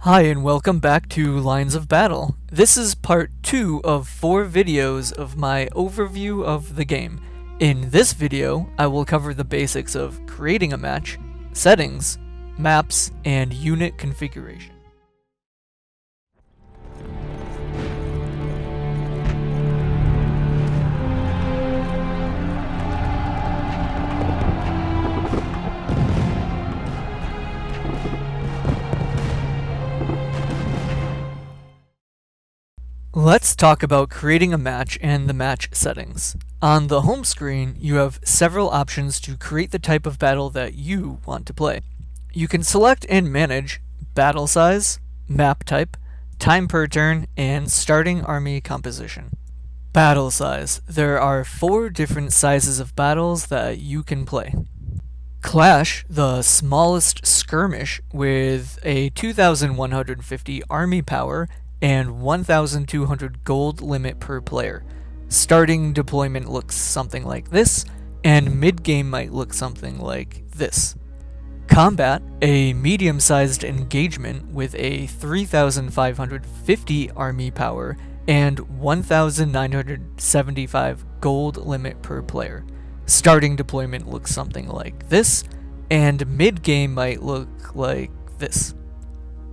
Hi and welcome back to Lines of Battle. This is part 2 of 4 videos of my overview of the game. In this video, I will cover the basics of creating a match, settings, maps, and unit configuration. Let's talk about creating a match and the match settings. On the home screen, you have several options to create the type of battle that you want to play. You can select and manage battle size, map type, time per turn, and starting army composition. Battle size. There are 4 different sizes of battles that you can play. Clash, the smallest skirmish with a 2,150 army power and 1,200 gold limit per player. Starting deployment looks something like this, and mid-game might look something like this. Combat, a medium-sized engagement with a 3,550 army power and 1,975 gold limit per player. Starting deployment looks something like this, and mid-game might look like this.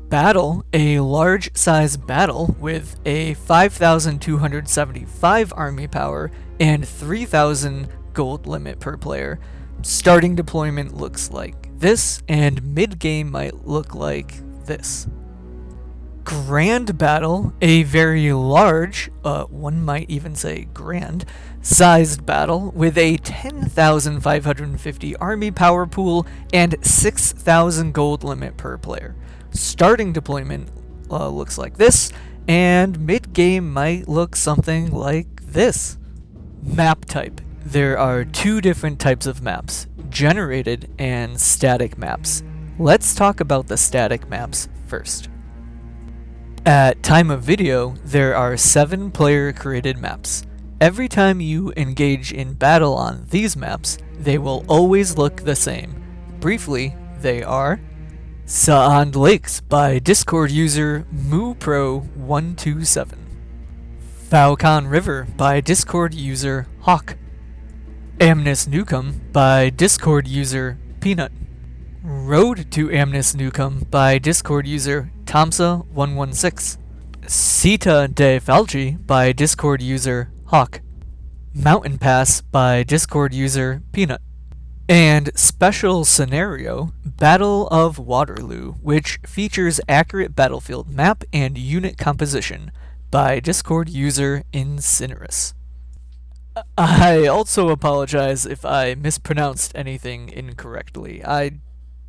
Battle, a large size battle with a 5,275 army power and 3,000 gold limit per player. Starting deployment looks like this, and mid-game might look like this. Grand battle, a very large, one might even say grand, sized battle with a 10,550 army power pool and 6,000 gold limit per player. Starting deployment looks like this, and mid-game might look something like this. Map type. There are 2 different types of maps, generated and static maps. Let's talk about the static maps first. At time of video, there are 7 player created maps. Every time you engage in battle on these maps, they will always look the same. Briefly, they are Sa'and Lakes by Discord user MooPro127, Falcon River by Discord user Hawk, Amnes Newcomb by Discord user Peanut, Road to Amnes Newcomb by Discord user Tomsa116, Sita de Falchi by Discord user Hawk, Mountain Pass by Discord user Peanut, and Special Scenario, Battle of Waterloo, which features accurate battlefield map and unit composition by Discord user Incinerus. I also apologize if I mispronounced anything incorrectly. I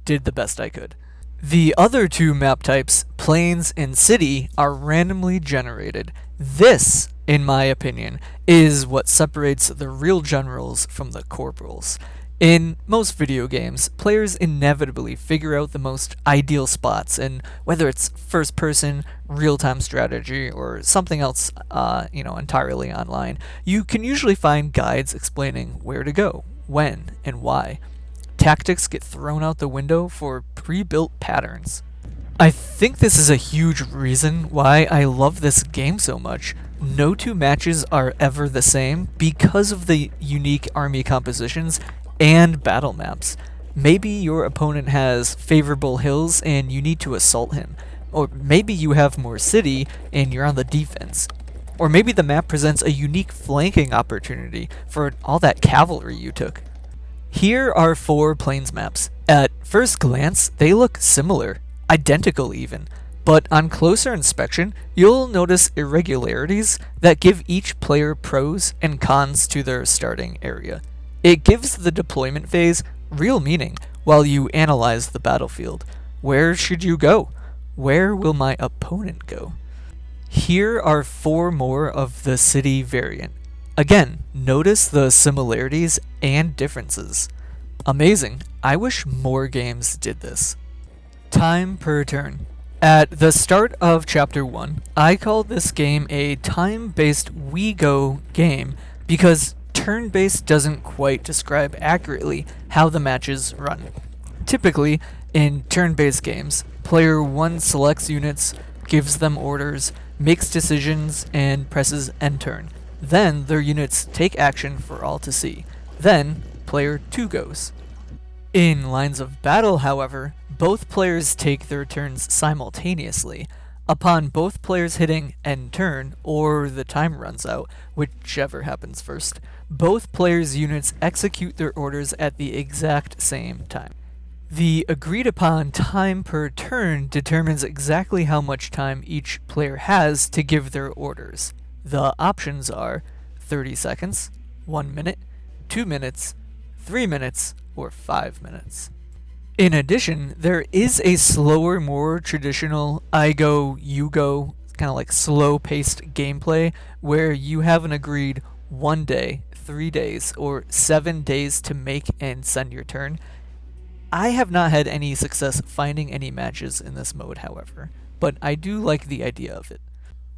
did the best I could. The other 2 map types, Plains and City, are randomly generated. This, in my opinion, is what separates the real generals from the corporals. In most video games, players inevitably figure out the most ideal spots, and whether it's first-person, real-time strategy, or something else, entirely online, you can usually find guides explaining where to go, when, and why. Tactics get thrown out the window for pre-built patterns. I think this is a huge reason why I love this game so much. No 2 matches are ever the same because of the unique army compositions and battle maps. Maybe your opponent has favorable hills and you need to assault him. Or maybe you have more city and you're on the defense. Or maybe the map presents a unique flanking opportunity for all that cavalry you took. Here are 4 plains maps. At first glance, they look similar, identical even. But on closer inspection, you'll notice irregularities that give each player pros and cons to their starting area. It gives the deployment phase real meaning while you analyze the battlefield. Where should you go? Where will my opponent go? Here are 4 more of the city variant. Again, notice the similarities and differences. Amazing. I wish more games did this. Time per turn. At the start of Chapter 1, I called this game a time-based WeGo game because turn-based doesn't quite describe accurately how the matches run. Typically, in turn-based games, Player 1 selects units, gives them orders, makes decisions, and presses end turn. Then their units take action for all to see. Then player 2 goes. In lines of battle, however, both players take their turns simultaneously. Upon both players hitting end turn, or the time runs out, whichever happens first, both players' units execute their orders at the exact same time. The agreed upon time per turn determines exactly how much time each player has to give their orders. The options are 30 seconds, 1 minute, 2 minutes, 3 minutes, or 5 minutes. In addition, there is a slower, more traditional I go, you go, kind of like slow-paced gameplay where you have an agreed 1 day, 3 days, or 7 days to make and send your turn. I have not had any success finding any matches in this mode, however, but I do like the idea of it.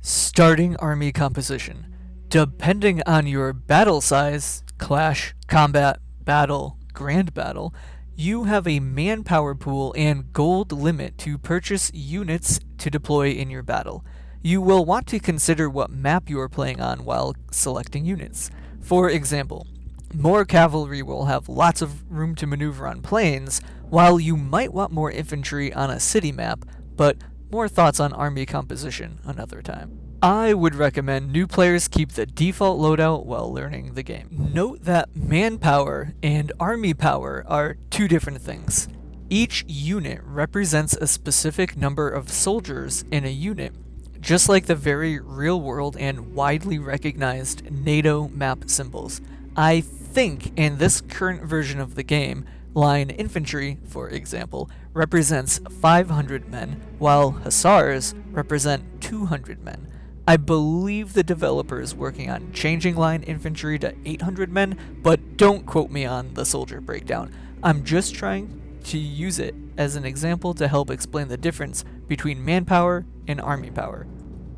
Starting army composition. Depending on your battle size, clash, combat, battle, grand battle, you have a manpower pool and gold limit to purchase units to deploy in your battle. You will want to consider what map you are playing on while selecting units. For example, more cavalry will have lots of room to maneuver on plains, while you might want more infantry on a city map, but more thoughts on army composition another time. I would recommend new players keep the default loadout while learning the game. Note that manpower and army power are two different things. Each unit represents a specific number of soldiers in a unit, just like the very real-world and widely recognized NATO map symbols. I think in this current version of the game, line infantry, for example, represents 500 men, while hussars represent 200 men. I believe the developer is working on changing line infantry to 800 men, but don't quote me on the soldier breakdown. I'm just trying to use it as an example to help explain the difference between manpower and army power.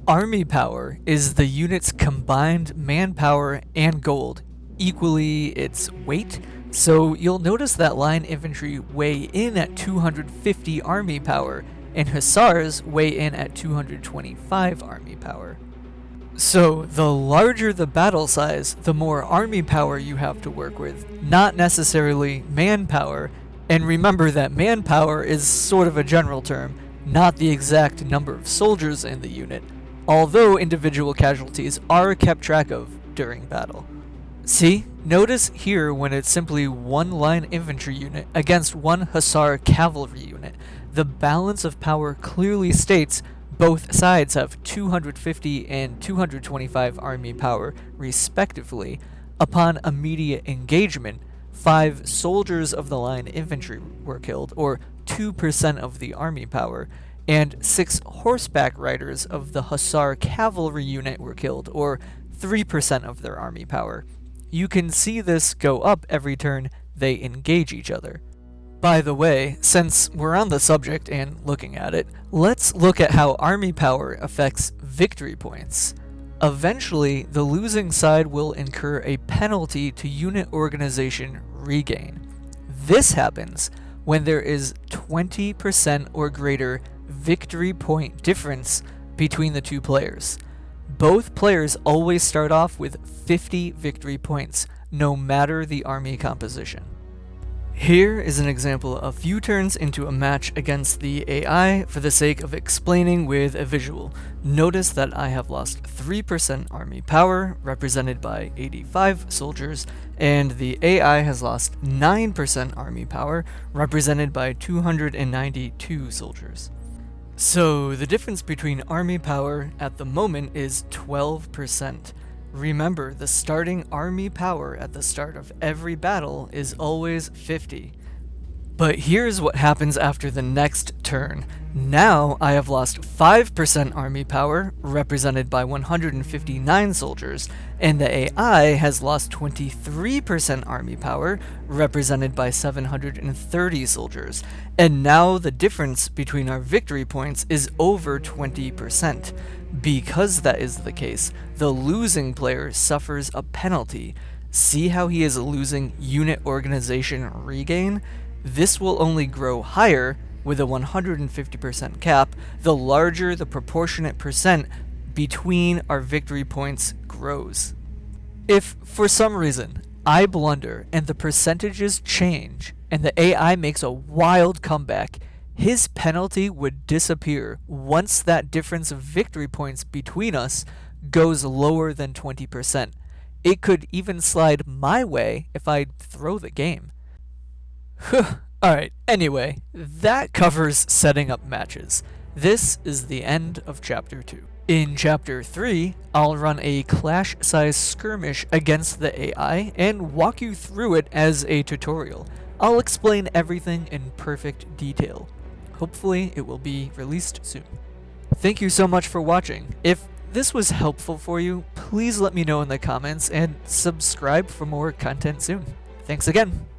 Army power is the unit's combined manpower and gold, equally its weight, so you'll notice that line infantry weigh in at 250 army power, and hussars weigh in at 225 army power. So, the larger the battle size, the more army power you have to work with, not necessarily manpower, and remember that manpower is sort of a general term, not the exact number of soldiers in the unit, although individual casualties are kept track of during battle. See, notice here when it's simply one line infantry unit against one hussar cavalry unit, the balance of power clearly states both sides have 250 and 225 army power, respectively. Upon immediate engagement, 5 soldiers of the line infantry were killed, or 2% of the army power, and 6 horseback riders of the hussar cavalry unit were killed, or 3% of their army power. You can see this go up every turn they engage each other. By the way, since we're on the subject and looking at it, let's look at how army power affects victory points. Eventually, the losing side will incur a penalty to unit organization regain. This happens when there is 20% or greater victory point difference between the two players. Both players always start off with 50 victory points, no matter the army composition. Here is an example a few turns into a match against the AI for the sake of explaining with a visual. Notice that I have lost 3% army power, represented by 85 soldiers, and the AI has lost 9% army power, represented by 292 soldiers. So the difference between army power at the moment is 12%. Remember, the starting army power at the start of every battle is always 50. But here's what happens after the next turn. Now I have lost 5% army power, represented by 159 soldiers, and the AI has lost 23% army power, represented by 730 soldiers. And now the difference between our victory points is over 20%. Because that is the case, the losing player suffers a penalty. See how he is losing unit organization regain? This will only grow higher With a 150% cap, the larger the proportionate percent between our victory points grows. If, for some reason, I blunder and the percentages change and the AI makes a wild comeback, his penalty would disappear once that difference of victory points between us goes lower than 20%. It could even slide my way if I throw the game. Alright, anyway, that covers setting up matches. This is the end of Chapter 2. In Chapter 3, I'll run a clash-size skirmish against the AI and walk you through it as a tutorial. I'll explain everything in perfect detail. Hopefully, it will be released soon. Thank you so much for watching. If this was helpful for you, please let me know in the comments and subscribe for more content soon. Thanks again.